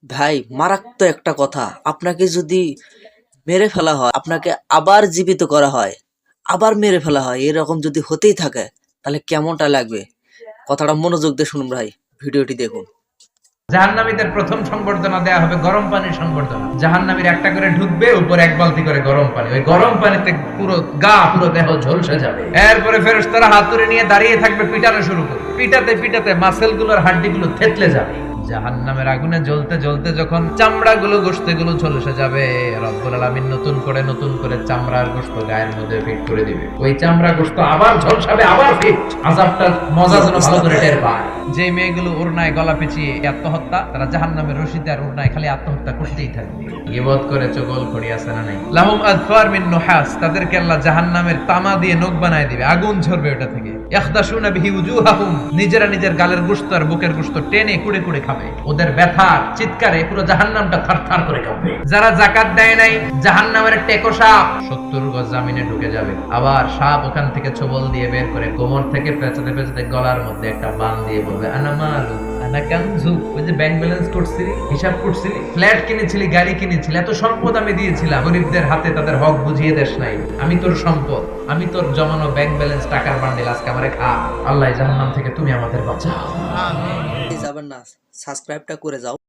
ভাই মারাত্মক একটা কথা, আপনাকে যদি মেরে ফেলা হয়, আপনাকে আবার জীবিত করা হয়, আবার মেরে ফেলা হয়, এরকম যদি হতেই থাকে তাহলে কেমনটা লাগবে? কথাটা মনোযোগ দিয়ে শুনুন ভাই, ভিডিওটি দেখুন। জাহান্নামীদের প্রথম সংবর্ধনা দেয়া হবে গরম পানির সংবর্ধনা। জাহান্নামীর একটা করে ঢুকবে, উপর এক বালতি করে গরম পানি, ওই গরম পানিতে পুরো গা পুরো দেহ ঝলসে যাবে। এরপরে ফেরেশতারা হাতুড়ি নিয়ে দাঁড়িয়ে থাকবে, পিটানো শুরু করবে। পিটাতে পিটাতে মাসেল গুলোর হাড্ডি গুলো থেতলে যাবে। জাহান্নামের আগুনে জ্বলতে জ্বলতে যখন চামড়াগুলো গোশতগুলো ঝলসে যাবে, রব্বুল আলামিন নতুন করে চামড়ার গোশত গায়ের মধ্যে ফিট করে দিবে। ওই চামড়া গোশত আবার ঝলসাবে, আবার ফিট। আযাবটা মজা যেন ভালো করে টের পায়। যে মেয়েগুলো ওড়নায় গলা পেঁচিয়ে আত্মহত্যা, তারা জাহান্নামের রশিতে আর ওড়নায় খালি আত্মহত্যা করতেই থাকবে। গীবত করে চগল খড়ি আছে না নাই? লাহুম আযফার মিন নুহাস, তাদেরকে আল্লাহ জাহান্নামের তামা দিয়ে নখ বানায় দিবে, আগুন ঝরবে ওটা থেকে। ইয়াখদাশুনা বিহি উজুহাহুম, নিজেরা নিজের গালের গোশত আর বুকের গোশত টেনে কুড়ে কুড়ে খাবে। ওদের ব্যথার চিৎকারে পুরো জাহান্নামটা থারথার করে কাঁপবে। যারা যাকাত দেয় নাই, জাহান্নামের টেকো সাপ 70 গজ জমিনে ঢুকে যাবে। আবার সাপ ওখান থেকে ছোবল দিয়ে বের করে কোমর থেকে পেঁচাতে পেঁচাতে গলার মধ্যে একটা বান দিয়ে বলবে, আনা মালু আনা কানজু। ওই যে ব্যাংক ব্যালেন্স করছিলি, হিসাব করছিলি, ফ্ল্যাট কিনেছিলি, গাড়ি কিনেছিলি, এত সম্পদ আমি দিয়েছিলাম, গরিবদের হাতে তাদের হক বুঝিয়ে দেশ নাই। আমি তোর সম্পদ, আমি তোর জমানো ব্যাংক ব্যালেন্স টাকার বান্ডিল, আজকে আমারে খা। আল্লাহ জাহান্নাম থেকে তুমি আমাদের বাঁচাও। যাবেন না, সাবস্ক্রাইবটা করে যাও।